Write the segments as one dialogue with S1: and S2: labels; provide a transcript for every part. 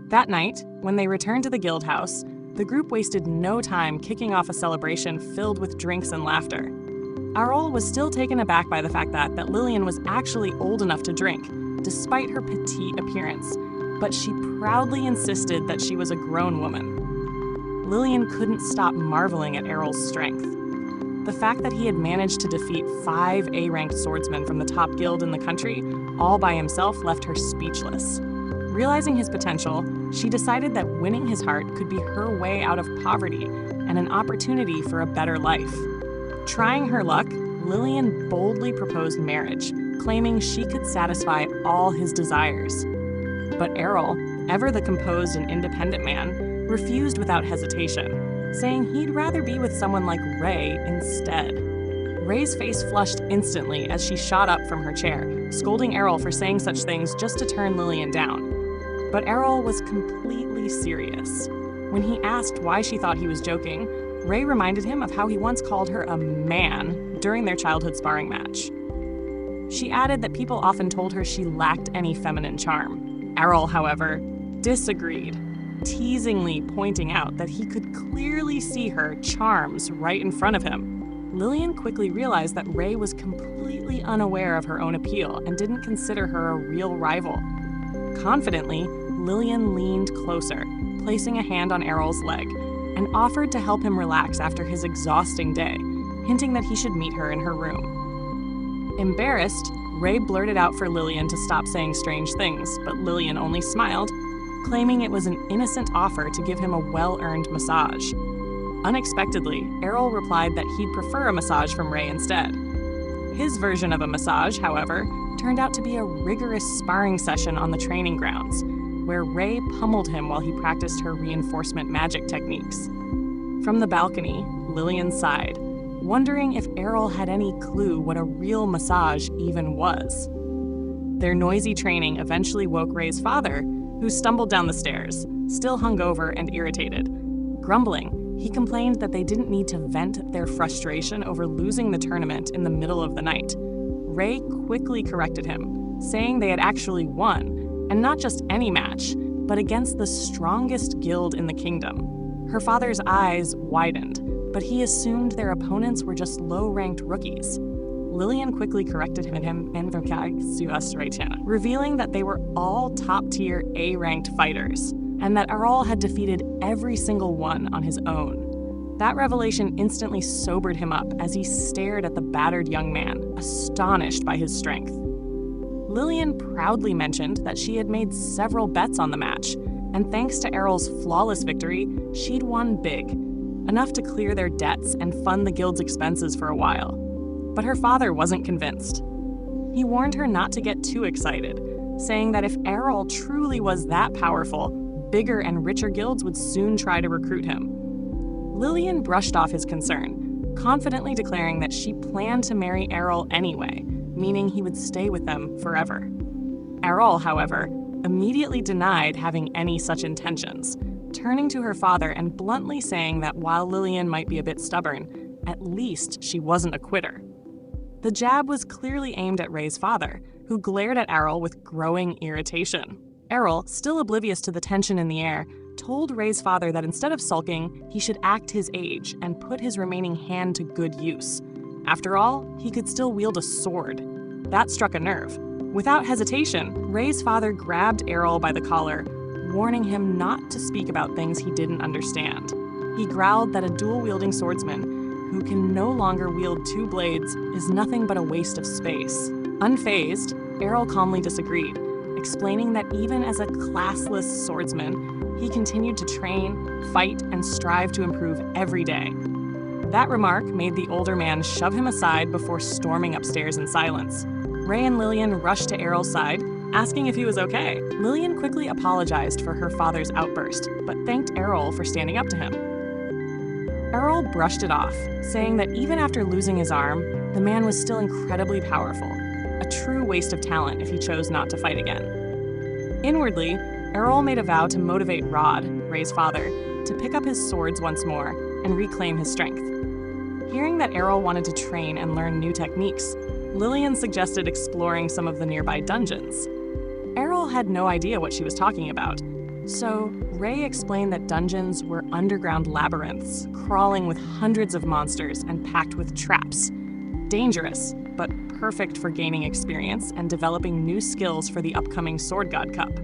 S1: That night, when they returned to the guild house, the group wasted no time kicking off a celebration filled with drinks and laughter. Errol was still taken aback by the fact that Lillian was actually old enough to drink, despite her petite appearance, but she proudly insisted that she was a grown woman. Lillian couldn't stop marveling at Errol's strength. The fact that he had managed to defeat 5 A-ranked swordsmen from the top guild in the country all by himself left her speechless. Realizing his potential, she decided that winning his heart could be her way out of poverty and an opportunity for a better life. Trying her luck, Lillian boldly proposed marriage, claiming she could satisfy all his desires. But Errol, ever the composed and independent man, refused without hesitation, saying he'd rather be with someone like Ray instead. Ray's face flushed instantly as she shot up from her chair, scolding Errol for saying such things just to turn Lillian down. But Errol was completely serious. When he asked why she thought he was joking, Ray reminded him of how he once called her a man during their childhood sparring match. She added that people often told her she lacked any feminine charm. Errol, however, disagreed, teasingly pointing out that he could clearly see her charms right in front of him. Lillian quickly realized that Ray was completely unaware of her own appeal and didn't consider her a real rival. Confidently, Lillian leaned closer, placing a hand on Errol's leg, and offered to help him relax after his exhausting day, hinting that he should meet her in her room. Embarrassed, Ray blurted out for Lillian to stop saying strange things, but Lillian only smiled, claiming it was an innocent offer to give him a well-earned massage. Unexpectedly, Errol replied that he'd prefer a massage from Ray instead. His version of a massage, however, turned out to be a rigorous sparring session on the training grounds, where Ray pummeled him while he practiced her reinforcement magic techniques. From the balcony, Lillian sighed, wondering if Errol had any clue what a real massage even was. Their noisy training eventually woke Ray's father, who stumbled down the stairs, still hungover and irritated. Grumbling, he complained that they didn't need to vent their frustration over losing the tournament in the middle of the night. Ray quickly corrected him, saying they had actually won, and not just any match, but against the strongest guild in the kingdom. Her father's eyes widened, but he assumed their opponents were just low-ranked rookies. Lillian quickly corrected him revealing that they were all top-tier A-ranked fighters, and that Errol had defeated every single one on his own. That revelation instantly sobered him up as he stared at the battered young man, astonished by his strength. Lillian proudly mentioned that she had made several bets on the match, and thanks to Errol's flawless victory, she'd won big, enough to clear their debts and fund the guild's expenses for a while. But her father wasn't convinced. He warned her not to get too excited, saying that if Errol truly was that powerful, bigger and richer guilds would soon try to recruit him. Lillian brushed off his concern, confidently declaring that she planned to marry Errol anyway, meaning he would stay with them forever. Errol, however, immediately denied having any such intentions, turning to her father and bluntly saying that while Lillian might be a bit stubborn, at least she wasn't a quitter. The jab was clearly aimed at Ray's father, who glared at Errol with growing irritation. Errol, still oblivious to the tension in the air, told Ray's father that instead of sulking, he should act his age and put his remaining hand to good use. After all, he could still wield a sword. That struck a nerve. Without hesitation, Ray's father grabbed Errol by the collar, warning him not to speak about things he didn't understand. He growled that a dual-wielding swordsman who can no longer wield 2 blades is nothing but a waste of space. Unfazed, Errol calmly disagreed, explaining that even as a classless swordsman, he continued to train, fight, and strive to improve every day. That remark made the older man shove him aside before storming upstairs in silence. Ray and Lillian rushed to Errol's side, asking if he was okay. Lillian quickly apologized for her father's outburst, but thanked Errol for standing up to him. Errol brushed it off, saying that even after losing his arm, the man was still incredibly powerful, a true waste of talent if he chose not to fight again. Inwardly, Errol made a vow to motivate Rod, Ray's father, to pick up his swords once more and reclaim his strength. Hearing that Errol wanted to train and learn new techniques, Lillian suggested exploring some of the nearby dungeons. Errol had no idea what she was talking about, So, Ray explained that dungeons were underground labyrinths, crawling with hundreds of monsters and packed with traps. Dangerous, but perfect for gaining experience and developing new skills for the upcoming Sword God Cup.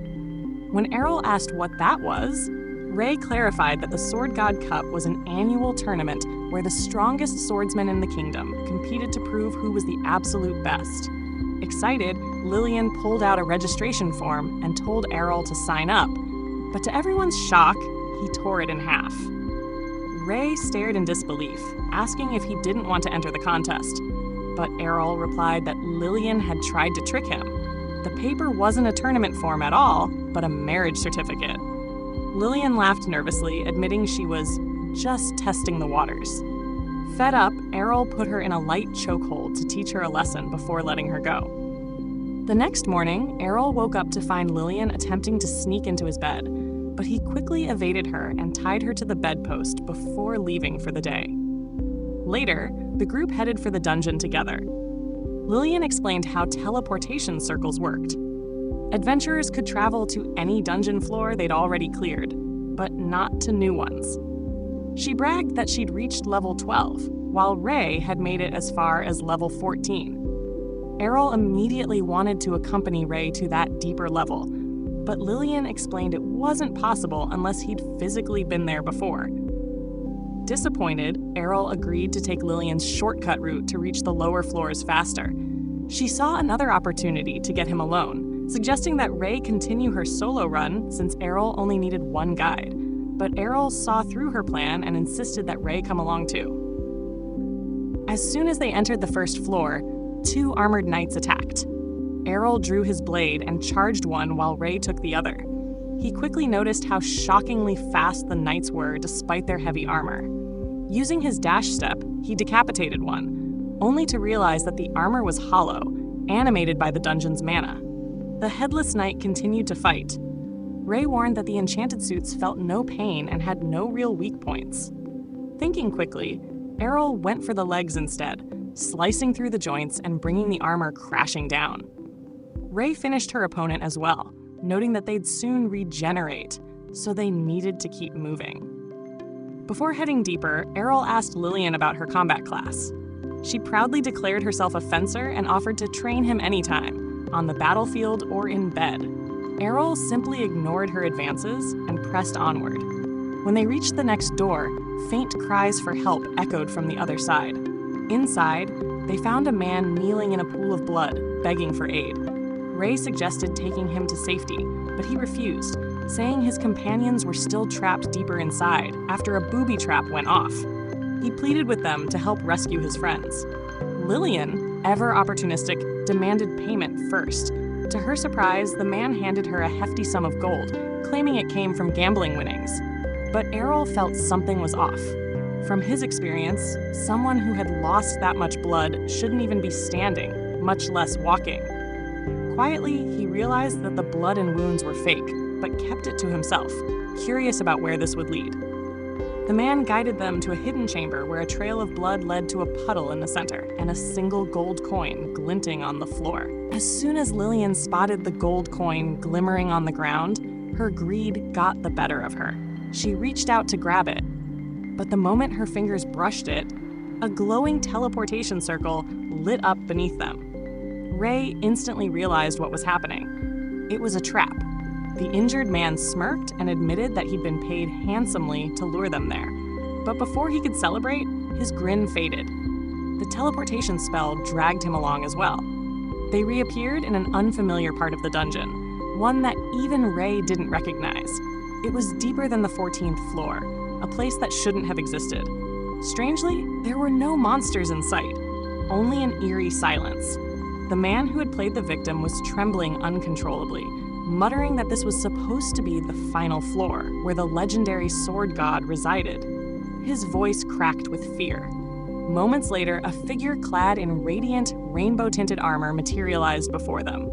S1: When Errol asked what that was, Ray clarified that the Sword God Cup was an annual tournament where the strongest swordsmen in the kingdom competed to prove who was the absolute best. Excited, Lillian pulled out a registration form and told Errol to sign up, but to everyone's shock, he tore it in half. Ray stared in disbelief, asking if he didn't want to enter the contest, but Errol replied that Lillian had tried to trick him. The paper wasn't a tournament form at all, but a marriage certificate. Lillian laughed nervously, admitting she was just testing the waters. Fed up, Errol put her in a light chokehold to teach her a lesson before letting her go. The next morning, Errol woke up to find Lillian attempting to sneak into his bed, but he quickly evaded her and tied her to the bedpost before leaving for the day. Later, the group headed for the dungeon together. Lillian explained how teleportation circles worked. Adventurers could travel to any dungeon floor they'd already cleared, but not to new ones. She bragged that she'd reached level 12, while Ray had made it as far as level 14. Errol immediately wanted to accompany Ray to that deeper level, but Lillian explained it wasn't possible unless he'd physically been there before. Disappointed, Errol agreed to take Lillian's shortcut route to reach the lower floors faster. She saw another opportunity to get him alone, suggesting that Ray continue her solo run since Errol only needed one guide. But Errol saw through her plan and insisted that Ray come along too. As soon as they entered the first floor, 2 armored knights attacked. Errol drew his blade and charged one while Ray took the other. He quickly noticed how shockingly fast the knights were despite their heavy armor. Using his dash step, he decapitated one, only to realize that the armor was hollow, animated by the dungeon's mana. The headless knight continued to fight. Ray warned that the enchanted suits felt no pain and had no real weak points. Thinking quickly, Errol went for the legs instead, slicing through the joints and bringing the armor crashing down. Ray finished her opponent as well, noting that they'd soon regenerate, so they needed to keep moving. Before heading deeper, Errol asked Lillian about her combat class. She proudly declared herself a fencer and offered to train him anytime, on the battlefield or in bed. Errol simply ignored her advances and pressed onward. When they reached the next door, faint cries for help echoed from the other side. Inside, they found a man kneeling in a pool of blood, begging for aid. Ray suggested taking him to safety, but he refused, saying his companions were still trapped deeper inside after a booby trap went off. He pleaded with them to help rescue his friends. Lillian, ever opportunistic, demanded payment first. To her surprise, the man handed her a hefty sum of gold, claiming it came from gambling winnings. But Errol felt something was off. From his experience, someone who had lost that much blood shouldn't even be standing, much less walking. Quietly, he realized that the blood and wounds were fake, but kept it to himself, curious about where this would lead. The man guided them to a hidden chamber where a trail of blood led to a puddle in the center and a single gold coin glinting on the floor. As soon as Lillian spotted the gold coin glimmering on the ground, her greed got the better of her. She reached out to grab it, but the moment her fingers brushed it, a glowing teleportation circle lit up beneath them. Ray instantly realized what was happening. It was a trap. The injured man smirked and admitted that he'd been paid handsomely to lure them there. But before he could celebrate, his grin faded. The teleportation spell dragged him along as well. They reappeared in an unfamiliar part of the dungeon, one that even Ray didn't recognize. It was deeper than the 14th floor, a place that shouldn't have existed. Strangely, there were no monsters in sight, only an eerie silence. The man who had played the victim was trembling uncontrollably, muttering that this was supposed to be the final floor, where the legendary sword god resided. His voice cracked with fear. Moments later, a figure clad in radiant, rainbow-tinted armor materialized before them.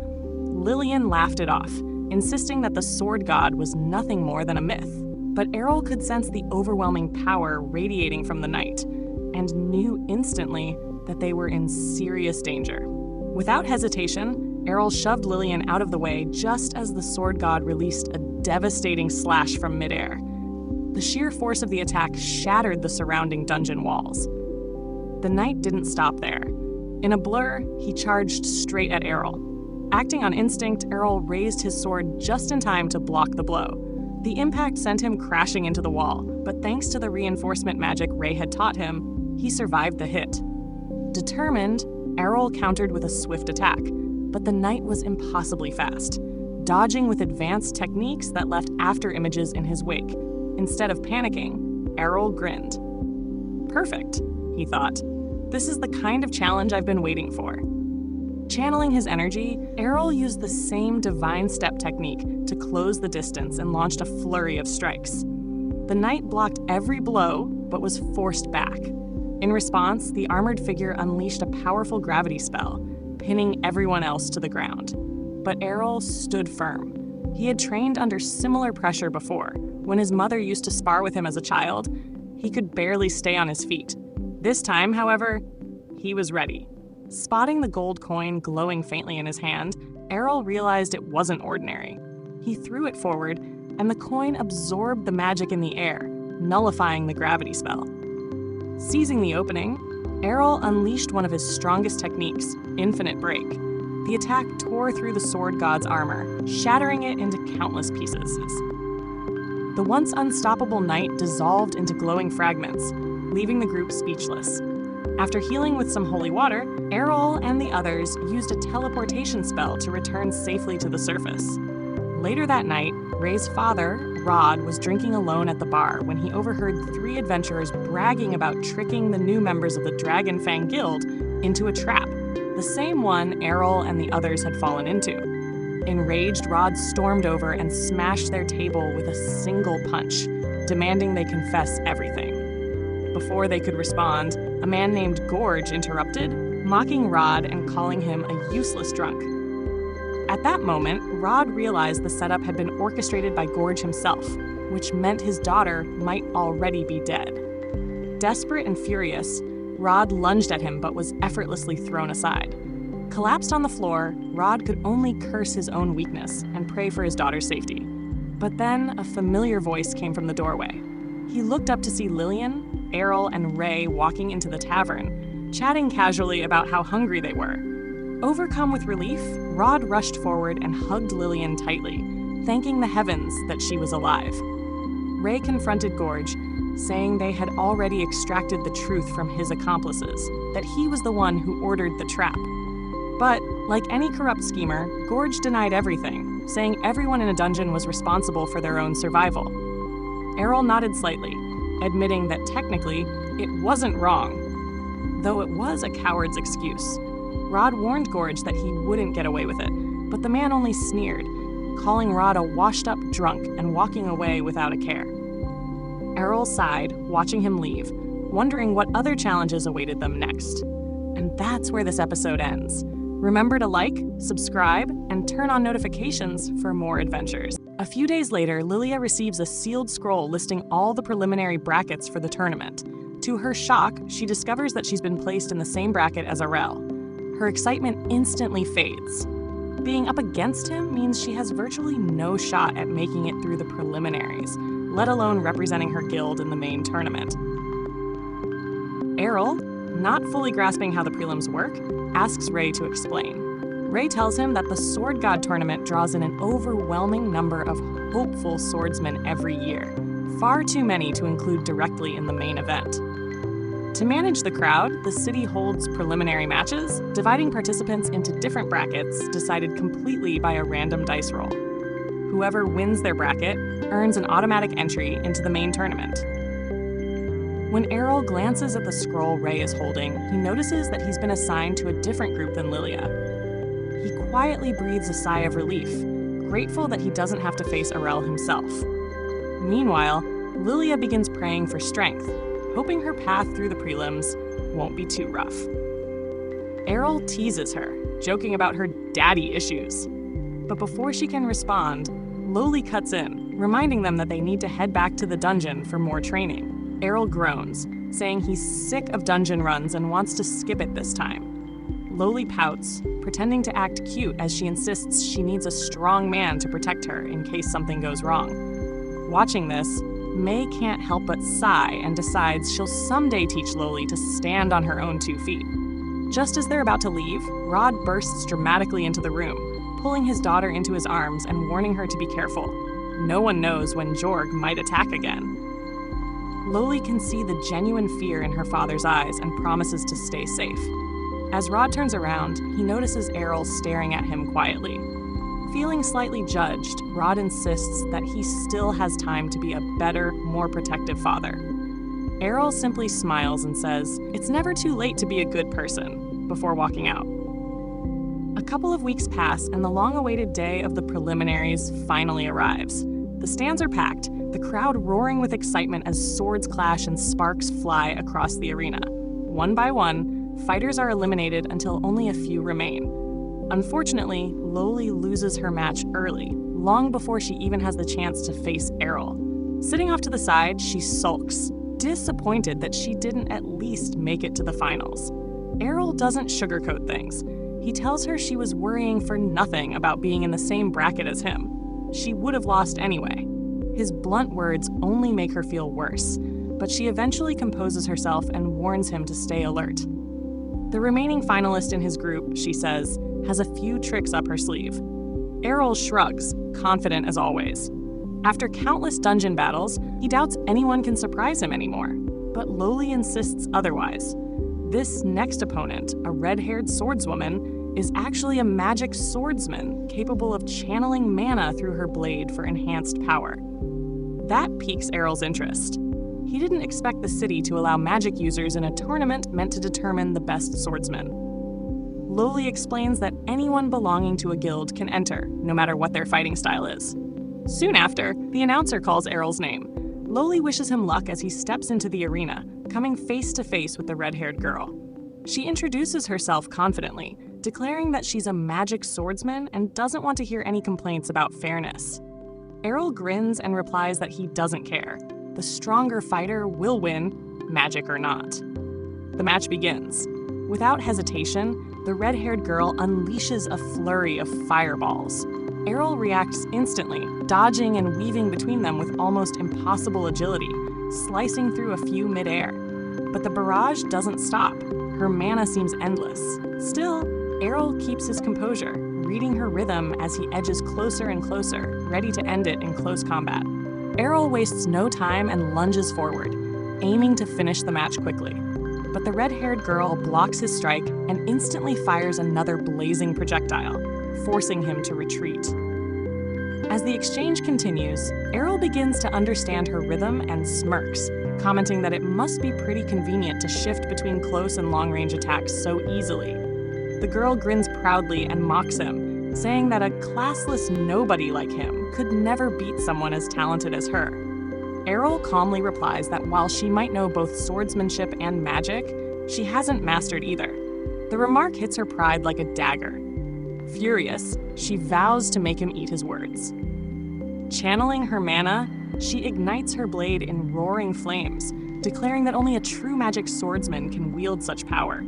S1: Lillian laughed it off, insisting that the sword god was nothing more than a myth. But Errol could sense the overwhelming power radiating from the knight, and knew instantly that they were in serious danger. Without hesitation, Errol shoved Lillian out of the way just as the sword god released a devastating slash from midair. The sheer force of the attack shattered the surrounding dungeon walls. The knight didn't stop there. In a blur, he charged straight at Errol. Acting on instinct, Errol raised his sword just in time to block the blow. The impact sent him crashing into the wall, but thanks to the reinforcement magic Ray had taught him, he survived the hit. Determined, Errol countered with a swift attack, but the knight was impossibly fast, dodging with advanced techniques that left after images in his wake. Instead of panicking, Errol grinned. Perfect, he thought. This is the kind of challenge I've been waiting for. Channeling his energy, Errol used the same divine step technique to close the distance and launched a flurry of strikes. The knight blocked every blow, but was forced back. In response, the armored figure unleashed a powerful gravity spell, pinning everyone else to the ground. But Errol stood firm. He had trained under similar pressure before. When his mother used to spar with him as a child, he could barely stay on his feet. This time, however, he was ready. Spotting the gold coin glowing faintly in his hand, Errol realized it wasn't ordinary. He threw it forward, and the coin absorbed the magic in the air, nullifying the gravity spell. Seizing the opening, Errol unleashed one of his strongest techniques, Infinite Break. The attack tore through the sword god's armor, shattering it into countless pieces. The once unstoppable knight dissolved into glowing fragments, leaving the group speechless. After healing with some holy water, Errol and the others used a teleportation spell to return safely to the surface. Later that night, Ray's father, Rod, was drinking alone at the bar when he overheard the three adventurers bragging about tricking the new members of the Dragonfang Guild into a trap, the same one Errol and the others had fallen into. Enraged, Rod stormed over and smashed their table with a single punch, demanding they confess everything. Before they could respond, a man named Jorg interrupted, mocking Rod and calling him a useless drunk. At that moment, Rod realized the setup had been orchestrated by Jorg himself, which meant his daughter might already be dead. Desperate and furious, Rod lunged at him but was effortlessly thrown aside. Collapsed on the floor, Rod could only curse his own weakness and pray for his daughter's safety. But then a familiar voice came from the doorway. He looked up to see Lillian, Errol, and Ray walking into the tavern, chatting casually about how hungry they were. Overcome with relief, Rod rushed forward and hugged Lillian tightly, thanking the heavens that she was alive. Ray confronted Jorg, saying they had already extracted the truth from his accomplices, that he was the one who ordered the trap. But, like any corrupt schemer, Jorg denied everything, saying everyone in a dungeon was responsible for their own survival. Errol nodded slightly, admitting that technically, it wasn't wrong, though it was a coward's excuse. Rod warned Jorg that he wouldn't get away with it, but the man only sneered, calling Rod a washed-up drunk and walking away without a care. Errol sighed, watching him leave, wondering what other challenges awaited them next. And that's where this episode ends. Remember to like, subscribe, and turn on notifications for more adventures. A few days later, Lilia receives a sealed scroll listing all the preliminary brackets for the tournament. To her shock, she discovers that she's been placed in the same bracket as Errol. Her excitement instantly fades. Being up against him means she has virtually no shot at making it through the preliminaries, let alone representing her guild in the main tournament. Errol, not fully grasping how the prelims work, asks Ray to explain. Ray tells him that the Sword God tournament draws in an overwhelming number of hopeful swordsmen every year, far too many to include directly in the main event. To manage the crowd, the city holds preliminary matches, dividing participants into different brackets decided completely by a random dice roll. Whoever wins their bracket earns an automatic entry into the main tournament. When Errol glances at the scroll Ray is holding, he notices that he's been assigned to a different group than Lilia. He quietly breathes a sigh of relief, grateful that he doesn't have to face Errol himself. Meanwhile, Lilia begins praying for strength, hoping her path through the prelims won't be too rough. Errol teases her, joking about her daddy issues. But before she can respond, Loli cuts in, reminding them that they need to head back to the dungeon for more training. Errol groans, saying he's sick of dungeon runs and wants to skip it this time. Loli pouts, pretending to act cute as she insists she needs a strong man to protect her in case something goes wrong. Watching this, May can't help but sigh and decides she'll someday teach Loli to stand on her own 2 feet. Just as they're about to leave, Rod bursts dramatically into the room, pulling his daughter into his arms and warning her to be careful. No one knows when Jorg might attack again. Loli can see the genuine fear in her father's eyes and promises to stay safe. As Rod turns around, he notices Errol staring at him quietly. Feeling slightly judged, Rod insists that he still has time to be a better, more protective father. Errol simply smiles and says, "It's never too late to be a good person," before walking out. A couple of weeks pass and the long-awaited day of the preliminaries finally arrives. The stands are packed, the crowd roaring with excitement as swords clash and sparks fly across the arena. One by one, fighters are eliminated until only a few remain. Unfortunately, Loli loses her match early, long before she even has the chance to face Errol. Sitting off to the side, she sulks, disappointed that she didn't at least make it to the finals. Errol doesn't sugarcoat things. He tells her she was worrying for nothing about being in the same bracket as him. She would have lost anyway. His blunt words only make her feel worse, but she eventually composes herself and warns him to stay alert. The remaining finalist in his group, she says, has a few tricks up her sleeve. Errol shrugs, confident as always. After countless dungeon battles, he doubts anyone can surprise him anymore. But Loli insists otherwise. This next opponent, a red-haired swordswoman, is actually a magic swordsman capable of channeling mana through her blade for enhanced power. That piques Errol's interest. He didn't expect the city to allow magic users in a tournament meant to determine the best swordsman. Loli explains that anyone belonging to a guild can enter, no matter what their fighting style is. Soon after, the announcer calls Errol's name. Loli wishes him luck as he steps into the arena, coming face to face with the red-haired girl. She introduces herself confidently, declaring that she's a magic swordsman and doesn't want to hear any complaints about fairness. Errol grins and replies that he doesn't care. The stronger fighter will win, magic or not. The match begins. Without hesitation, the red-haired girl unleashes a flurry of fireballs. Errol reacts instantly, dodging and weaving between them with almost impossible agility, slicing through a few midair. But the barrage doesn't stop. Her mana seems endless. Still, Errol keeps his composure, reading her rhythm as he edges closer and closer, ready to end it in close combat. Errol wastes no time and lunges forward, aiming to finish the match quickly. But the red-haired girl blocks his strike and instantly fires another blazing projectile, forcing him to retreat. As the exchange continues, Errol begins to understand her rhythm and smirks, commenting that it must be pretty convenient to shift between close and long-range attacks so easily. The girl grins proudly and mocks him, saying that a classless nobody like him could never beat someone as talented as her. Errol calmly replies that while she might know both swordsmanship and magic, she hasn't mastered either. The remark hits her pride like a dagger. Furious, she vows to make him eat his words. Channeling her mana, she ignites her blade in roaring flames, declaring that only a true magic swordsman can wield such power.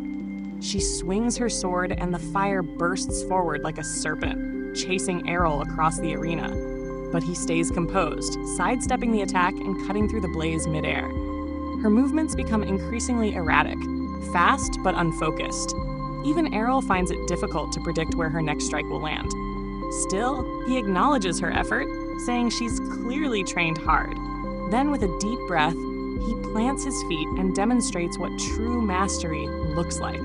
S1: She swings her sword and the fire bursts forward like a serpent, chasing Errol across the arena. But he stays composed, sidestepping the attack and cutting through the blaze midair. Her movements become increasingly erratic, fast but unfocused. Even Errol finds it difficult to predict where her next strike will land. Still, he acknowledges her effort, saying she's clearly trained hard. Then, with a deep breath, he plants his feet and demonstrates what true mastery looks like.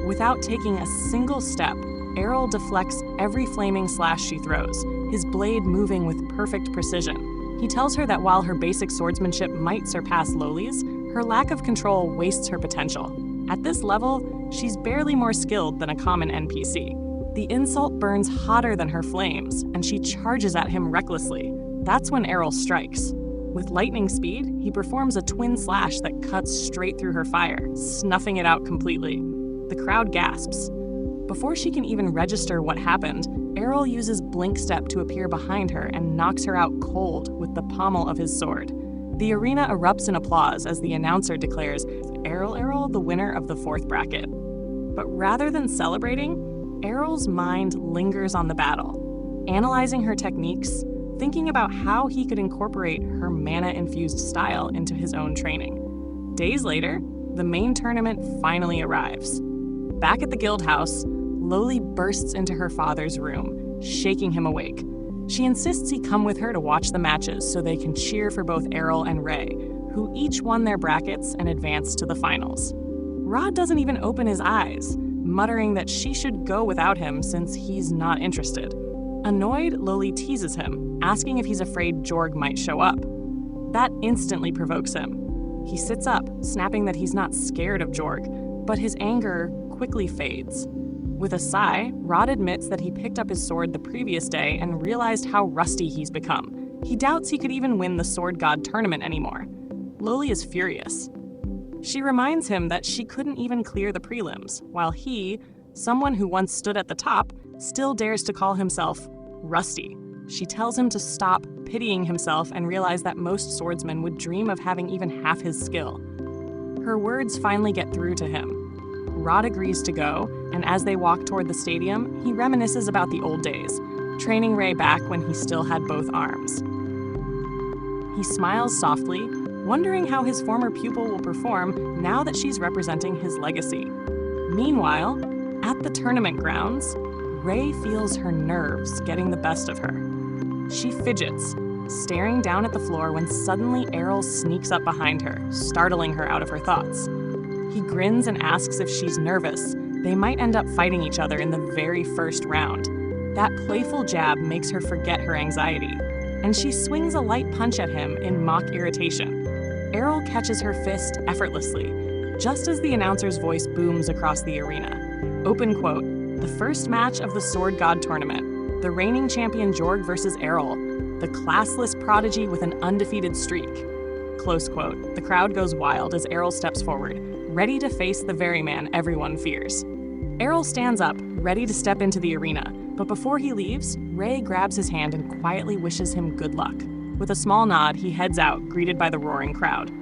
S1: Without taking a single step, Errol deflects every flaming slash she throws, his blade moving with perfect precision. He tells her that while her basic swordsmanship might surpass Loli's, her lack of control wastes her potential. At this level, she's barely more skilled than a common NPC. The insult burns hotter than her flames, and she charges at him recklessly. That's when Errol strikes. With lightning speed, he performs a twin slash that cuts straight through her fire, snuffing it out completely. The crowd gasps. Before she can even register what happened, Errol uses Blink Step to appear behind her and knocks her out cold with the pommel of his sword. The arena erupts in applause as the announcer declares Errol the winner of the fourth bracket. But rather than celebrating, Errol's mind lingers on the battle, analyzing her techniques, thinking about how he could incorporate her mana-infused style into his own training. Days later, the main tournament finally arrives. Back at the guild house, Loli bursts into her father's room, shaking him awake. She insists he come with her to watch the matches so they can cheer for both Errol and Ray, who each won their brackets and advanced to the finals. Rod doesn't even open his eyes, muttering that she should go without him since he's not interested. Annoyed, Loli teases him, asking if he's afraid Jorg might show up. That instantly provokes him. He sits up, snapping that he's not scared of Jorg, but his anger quickly fades. With a sigh, Rod admits that he picked up his sword the previous day and realized how rusty he's become. He doubts he could even win the Sword God tournament anymore. Loli is furious. She reminds him that she couldn't even clear the prelims, while he, someone who once stood at the top, still dares to call himself rusty. She tells him to stop pitying himself and realize that most swordsmen would dream of having even half his skill. Her words finally get through to him. Rod agrees to go, and as they walk toward the stadium, he reminisces about the old days, training Ray back when he still had both arms. He smiles softly, wondering how his former pupil will perform now that she's representing his legacy. Meanwhile, at the tournament grounds, Ray feels her nerves getting the best of her. She fidgets, staring down at the floor when suddenly Errol sneaks up behind her, startling her out of her thoughts. He grins and asks if she's nervous. They might end up fighting each other in the very first round. That playful jab makes her forget her anxiety, and she swings a light punch at him in mock irritation. Errol catches her fist effortlessly, just as the announcer's voice booms across the arena. Open quote, "The first match of the Sword God tournament. The reigning champion Jorg versus Errol, the classless prodigy with an undefeated streak." Close quote. The crowd goes wild as Errol steps forward, ready to face the very man everyone fears. Errol stands up, ready to step into the arena, but before he leaves, Ray grabs his hand and quietly wishes him good luck. With a small nod, he heads out, greeted by the roaring crowd.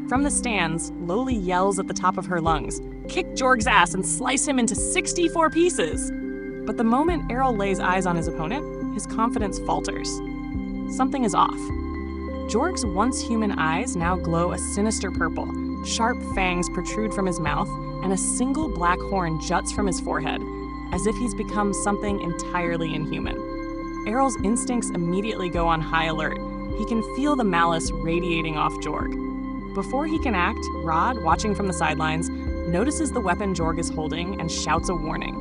S1: From the stands, Loli yells at the top of her lungs, "Kick Jorg's ass and slice him into 64 pieces!" But the moment Errol lays eyes on his opponent, his confidence falters. Something is off. Jorg's once human eyes now glow a sinister purple, sharp fangs protrude from his mouth, and a single black horn juts from his forehead, as if he's become something entirely inhuman. Errol's instincts immediately go on high alert. He can feel the malice radiating off Jorg. Before he can act, Rod, watching from the sidelines, notices the weapon Jorg is holding and shouts a warning.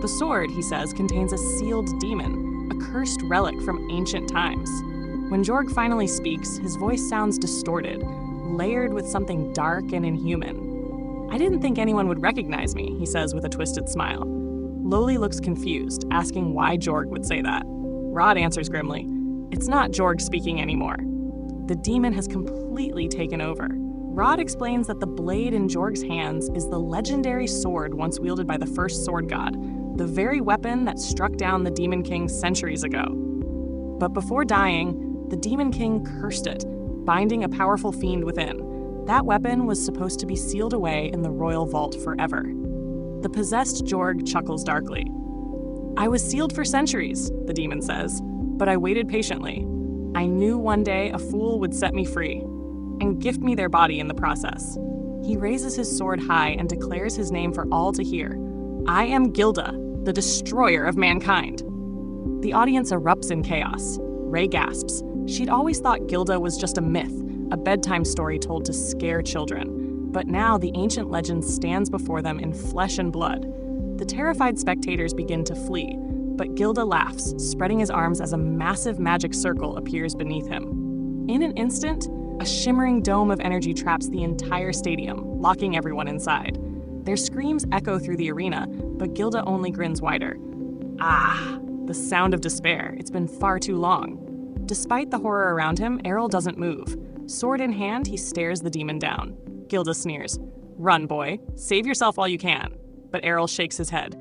S1: The sword, he says, contains a sealed demon, a cursed relic from ancient times. When Jorg finally speaks, his voice sounds distorted, layered with something dark and inhuman. "I didn't think anyone would recognize me," he says with a twisted smile. Loli looks confused, asking why Jorg would say that. Rod answers grimly, "It's not Jorg speaking anymore. The demon has completely taken over." Rod explains that the blade in Jorg's hands is the legendary sword once wielded by the first Sword God, the very weapon that struck down the Demon King centuries ago. But before dying, the Demon King cursed it, binding a powerful fiend within. That weapon was supposed to be sealed away in the royal vault forever. The possessed Jorg chuckles darkly. "I was sealed for centuries," the demon says, "but I waited patiently. I knew one day a fool would set me free and gift me their body in the process." He raises his sword high and declares his name for all to hear. "I am Gilda, the destroyer of mankind." The audience erupts in chaos. Ray gasps. She'd always thought Gilda was just a myth, a bedtime story told to scare children. But now the ancient legend stands before them in flesh and blood. The terrified spectators begin to flee, but Gilda laughs, spreading his arms as a massive magic circle appears beneath him. In an instant, a shimmering dome of energy traps the entire stadium, locking everyone inside. Their screams echo through the arena, but Gilda only grins wider. Ah, the sound of despair. It's been far too long. Despite the horror around him, Errol doesn't move. Sword in hand, he stares the demon down. Gilda sneers. "Run, boy. Save yourself while you can." But Errol shakes his head.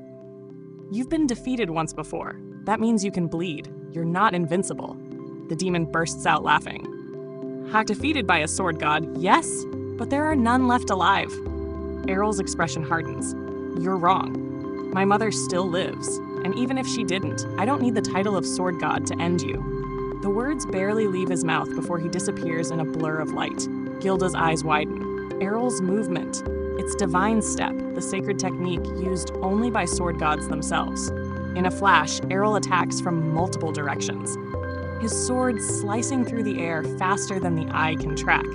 S1: "You've been defeated once before. That means you can bleed. You're not invincible." The demon bursts out laughing. "Defeated by a sword god, yes, but there are none left alive." Errol's expression hardens. "You're wrong. My mother still lives, and even if she didn't, I don't need the title of sword god to end you. The words barely leave his mouth before he disappears in a blur of light. Gilda's eyes widen. Errol's movement. It's divine step, the sacred technique used only by sword gods themselves. In a flash, Errol attacks from multiple directions, his sword slicing through the air faster than the eye can track.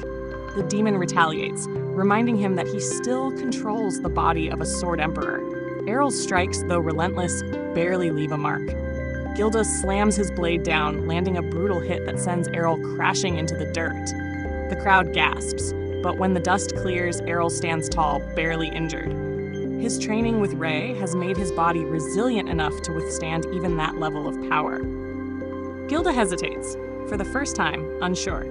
S1: The demon retaliates, reminding him that he still controls the body of a sword emperor. Errol's strikes, though relentless, barely leave a mark. Gilda slams his blade down, landing a brutal hit that sends Errol crashing into the dirt. The crowd gasps, but when the dust clears, Errol stands tall, barely injured. His training with Ray has made his body resilient enough to withstand even that level of power. Gilda hesitates, for the first time, unsure.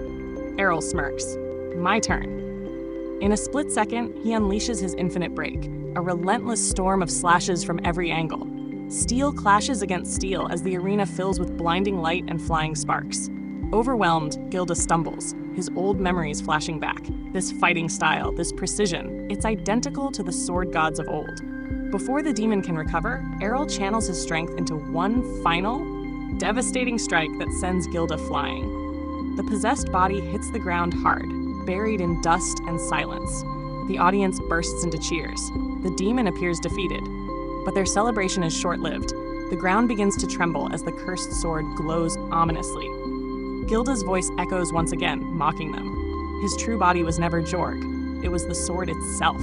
S1: Errol smirks. My turn. In a split second, he unleashes his infinite break, a relentless storm of slashes from every angle. Steel clashes against steel as the arena fills with blinding light and flying sparks. Overwhelmed, Gilda stumbles, his old memories flashing back. This fighting style, this precision, it's identical to the sword gods of old. Before the demon can recover, Errol channels his strength into one final, devastating strike that sends Gilda flying. The possessed body hits the ground hard, buried in dust and silence. The audience bursts into cheers. The demon appears defeated. But their celebration is short-lived. The ground begins to tremble as the cursed sword glows ominously. Gilda's voice echoes once again, mocking them. His true body was never Jorg. It was the sword itself.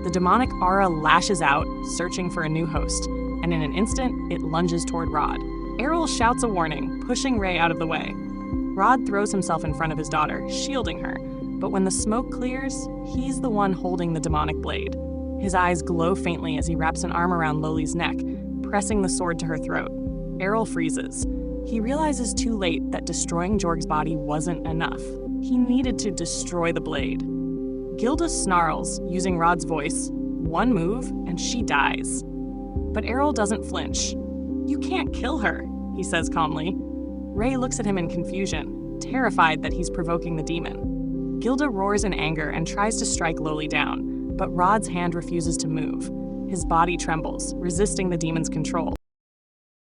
S1: The demonic aura lashes out, searching for a new host, and in an instant, it lunges toward Rod. Errol shouts a warning, pushing Ray out of the way. Rod throws himself in front of his daughter, shielding her, but when the smoke clears, he's the one holding the demonic blade. His eyes glow faintly as he wraps an arm around Loli's neck, pressing the sword to her throat. Errol freezes. He realizes too late that destroying Jorg's body wasn't enough. He needed to destroy the blade. Gilda snarls, using Rod's voice. One move, and she dies. But Errol doesn't flinch. You can't kill her, he says calmly. Ray looks at him in confusion, terrified that he's provoking the demon. Gilda roars in anger and tries to strike Loli down, but Rod's hand refuses to move. His body trembles, resisting the demon's control.